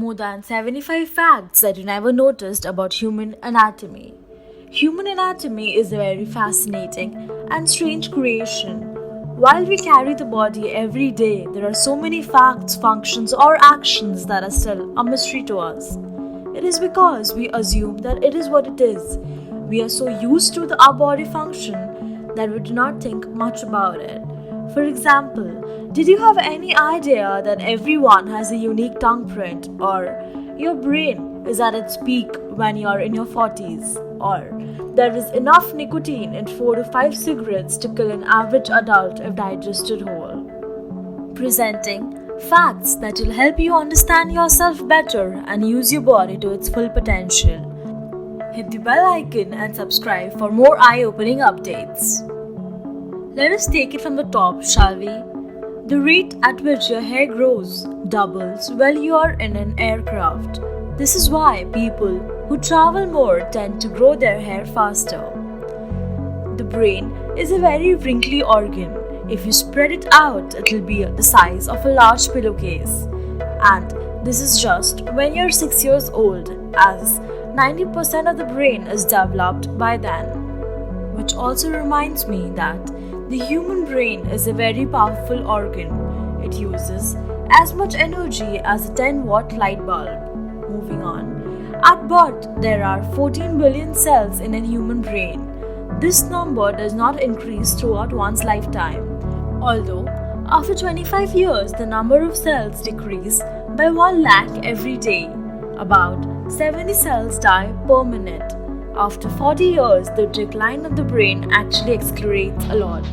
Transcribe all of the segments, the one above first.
more than 75 facts that you never noticed about human anatomy. Human anatomy is a very fascinating and strange creation. While we carry the body every day, there are so many facts, functions, or actions that are still a mystery to us. It is because we assume that it is what it is. We are so used to our body function that we do not think much about it. For example, did you have any idea that everyone has a unique tongue print, or your brain is at its peak when you're in your 40s, or there is enough nicotine in 4 to 5 cigarettes to kill an average adult if digested whole? Presenting facts that will help you understand yourself better and use your body to its full potential. Hit the bell icon and subscribe for more eye-opening updates. Let us take it from the top, shall we? The rate at which your hair grows doubles while you are in an aircraft. This is why people who travel more tend to grow their hair faster. The brain is a very wrinkly organ. If you spread it out, it will be the size of a large pillowcase. And this is just when you're 6 years old, as 90% of the brain is developed by then. Which also reminds me that the human brain is a very powerful organ. It uses as much energy as a 10-watt light bulb. Moving on. At birth, there are 14 billion cells in a human brain. This number does not increase throughout one's lifetime. Although, after 25 years, the number of cells decrease by 1 lakh every day. About 70 cells die per minute. After 40 years, the decline of the brain actually accelerates a lot.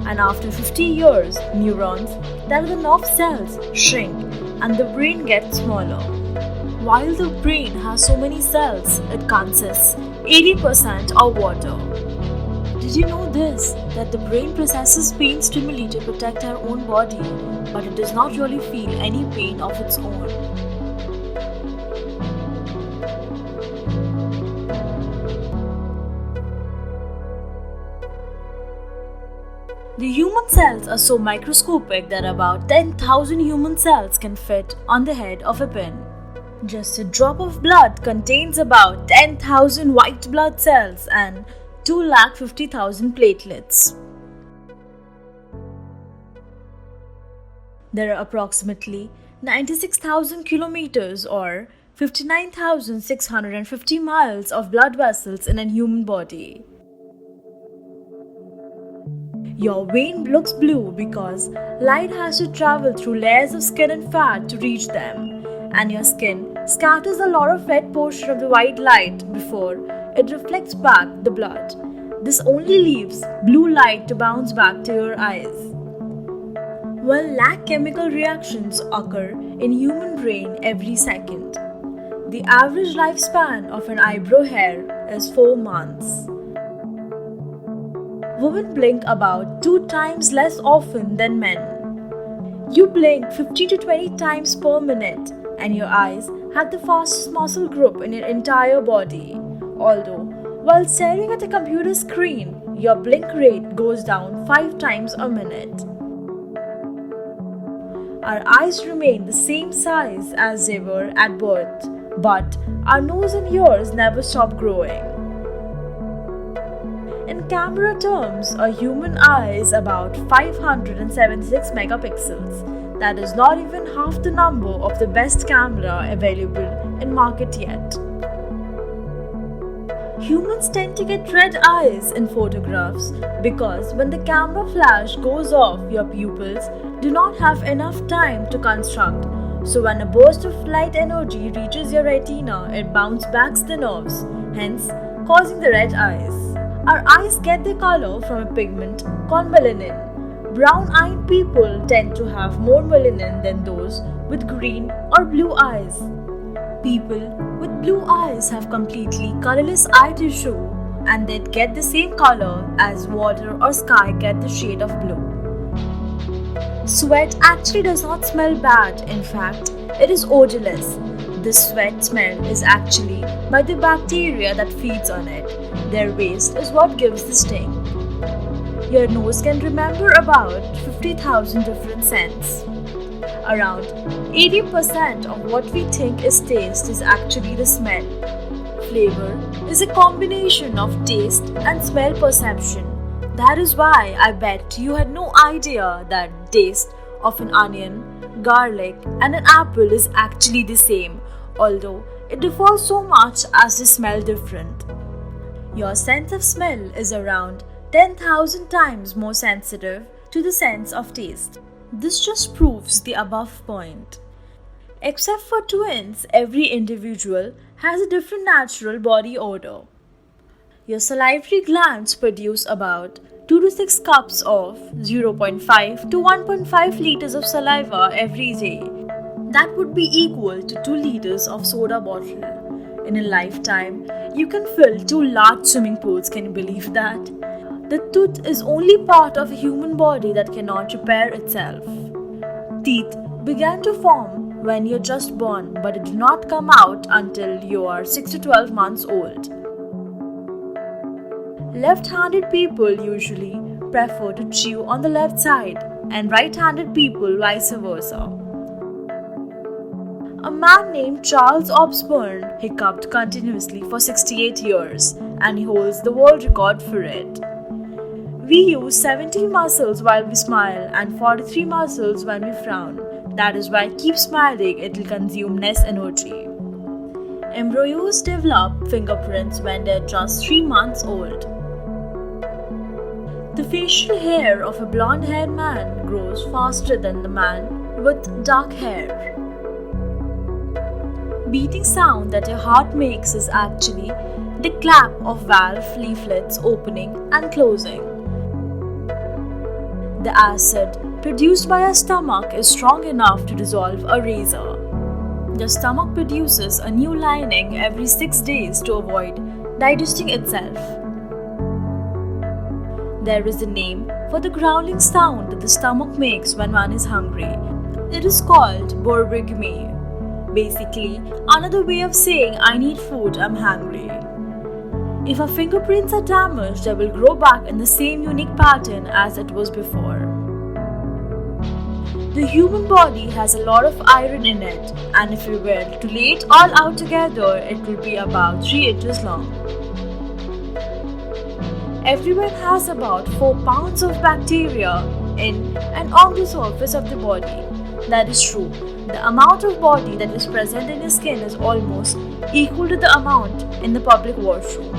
And after 50 years, neurons, that are the nerve cells, shrink and the brain gets smaller. While the brain has so many cells, it consists 80% of water. Did you know this? That the brain processes pain stimuli to protect our own body, but it does not really feel any pain of its own. The human cells are so microscopic that about 10,000 human cells can fit on the head of a pin. Just a drop of blood contains about 10,000 white blood cells and 250,000 platelets. There are approximately 96,000 kilometers or 59,650 miles of blood vessels in a human body. Your vein looks blue because light has to travel through layers of skin and fat to reach them, and your skin scatters a lot of red portion of the white light before it reflects back the blood. This only leaves blue light to bounce back to your eyes. Well, lakh chemical reactions occur in human brain every second. The average lifespan of an eyebrow hair is 4 months. Women blink about 2 times less often than men. You blink 15 to 20 times per minute, and your eyes have the fastest muscle group in your entire body. Although, while staring at a computer screen, your blink rate goes down 5 times a minute. Our eyes remain the same size as they were at birth, but our nose and ears never stop growing. In camera terms, a human eye is about 576 megapixels. That is not even half the number of the best camera available in market yet. Humans tend to get red eyes in photographs because when the camera flash goes off, your pupils do not have enough time to construct. So when a burst of light energy reaches your retina, it bounces back the nerves, hence causing the red eyes. Our eyes get their color from a pigment called melanin. Brown-eyed people tend to have more melanin than those with green or blue eyes. People with blue eyes have completely colorless eye tissue, and they get the same color as water or sky get the shade of blue. Sweat actually does not smell bad. In fact, it is odorless. The sweat smell is actually by the bacteria that feeds on it. Their waste is what gives the sting. Your nose can remember about 50,000 different scents. Around 80% of what we think is taste is actually the smell. Flavor is a combination of taste and smell perception. That is why I bet you had no idea that taste of an onion, garlic, and an apple is actually the same, although it differs so much as they smell different. Your sense of smell is around 10,000 times more sensitive to the sense of taste. This just proves the above point. Except for twins, every individual has a different natural body odor. Your salivary glands produce about 2 to 6 cups of 0.5 to 1.5 liters of saliva every day. That would be equal to 2 liters of soda bottle. In a lifetime, you can fill 2 large swimming pools. Can you believe that? The tooth is only part of a human body that cannot repair itself. Teeth began to form when you're just born, but it do not come out until you are 6 to 12 months old. Left-handed people usually prefer to chew on the left side, and right-handed people vice versa. A man named Charles Osborne hiccuped continuously for 68 years, and he holds the world record for it. We use 70 muscles while we smile and 43 muscles when we frown. That is why keep smiling, it will consume less energy. Embryos develop fingerprints when they are just 3 months old. The facial hair of a blonde-haired man grows faster than the man with dark hair. Beating sound that your heart makes is actually the clap of valve leaflets opening and closing. The acid produced by our stomach is strong enough to dissolve a razor. The stomach produces a new lining every 6 days to avoid digesting itself. There is a name for the growling sound that the stomach makes when one is hungry. It is called borborygmi. Basically, another way of saying I need food, I'm hungry. If our fingerprints are damaged, they will grow back in the same unique pattern as it was before. The human body has a lot of iron in it, and if we were to lay it all out together, it would be about 3 inches long. Everyone has about 4 pounds of bacteria in and on the surface of the body. That is true. The amount of body that is present in your skin is almost equal to the amount in the public washroom.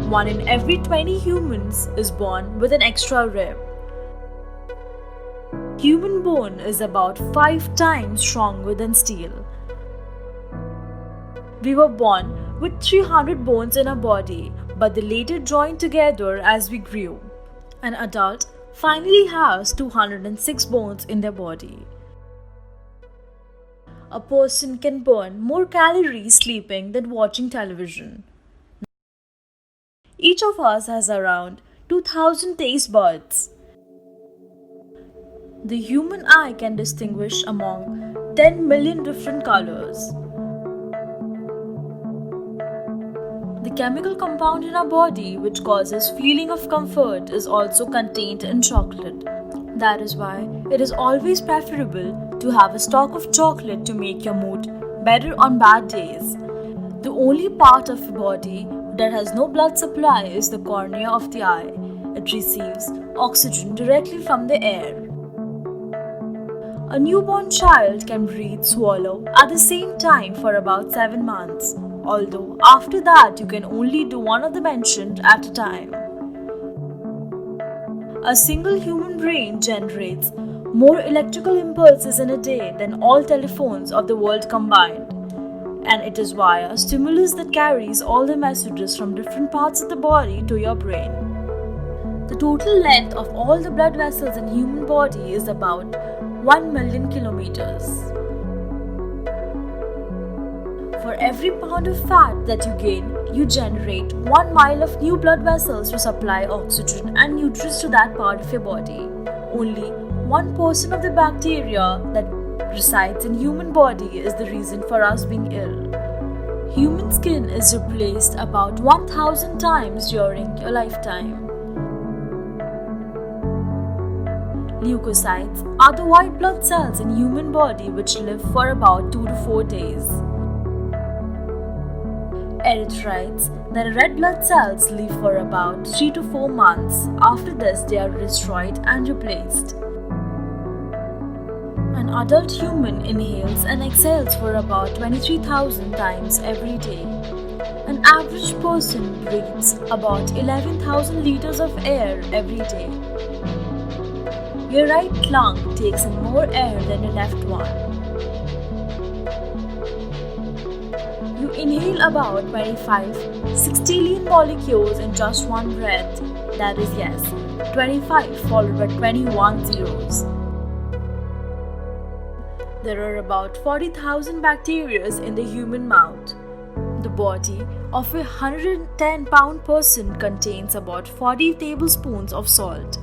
1 in every 20 humans is born with an extra rib. Human bone is about 5 times stronger than steel. We were born with 300 bones in our body, but they later joined together as we grew. An adult finally has 206 bones in their body. A person can burn more calories sleeping than watching television. Each of us has around 2000 taste buds. The human eye can distinguish among 10 million different colors. The chemical compound in our body which causes feeling of comfort is also contained in chocolate. That is why it is always preferable to have a stock of chocolate to make your mood better on bad days. The only part of the body that has no blood supply is the cornea of the eye. It receives oxygen directly from the air. A newborn child can breathe, swallow at the same time for about 7 months, although after that you can only do one of the mentioned at a time. A single human brain generates more electrical impulses in a day than all telephones of the world combined. And it is via stimulus that carries all the messages from different parts of the body to your brain. The total length of all the blood vessels in human body is about 1 million kilometers. For every pound of fat that you gain, you generate 1 mile of new blood vessels to supply oxygen and nutrients to that part of your body. Only 1% of the bacteria that resides in human body is the reason for us being ill. Human skin is replaced about 1000 times during your lifetime. Leukocytes are the white blood cells in human body which live for about 2 to 4 days. Erythrocytes, the red blood cells, live for about 3 to 4 months. After this, they are destroyed and replaced. An adult human inhales and exhales for about 23,000 times every day. An average person breathes about 11,000 liters of air every day. Your right lung takes in more air than your left one. You inhale about 25 sextillion molecules in just one breath. That is, yes, 25 followed by 21 zeros. There are about 40,000 bacteria in the human mouth. The body of a 110-pound person contains about 40 tablespoons of salt.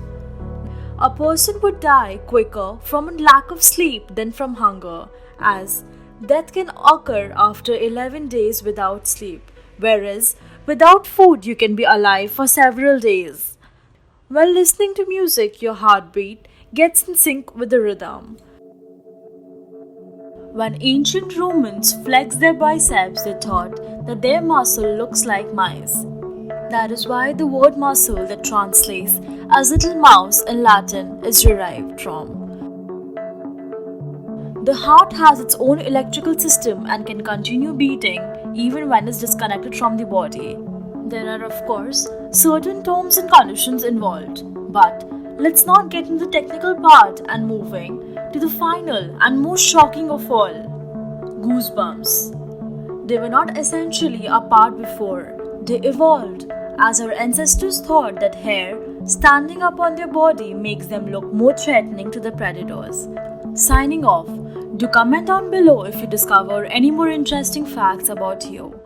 A person would die quicker from a lack of sleep than from hunger, as death can occur after 11 days without sleep, whereas without food you can be alive for several days. While listening to music, your heartbeat gets in sync with the rhythm. When ancient Romans flexed their biceps, they thought that their muscle looks like mice. That is why the word muscle that translates as little mouse in Latin is derived from. The heart has its own electrical system and can continue beating even when it's disconnected from the body. There are, of course, certain terms and conditions involved, but let's not get into the technical part and moving to the final and most shocking of all, goosebumps. They were not essentially a part before, they evolved as our ancestors thought that hair standing up on their body makes them look more threatening to the predators. Signing off. Do comment down below if you discover any more interesting facts about you.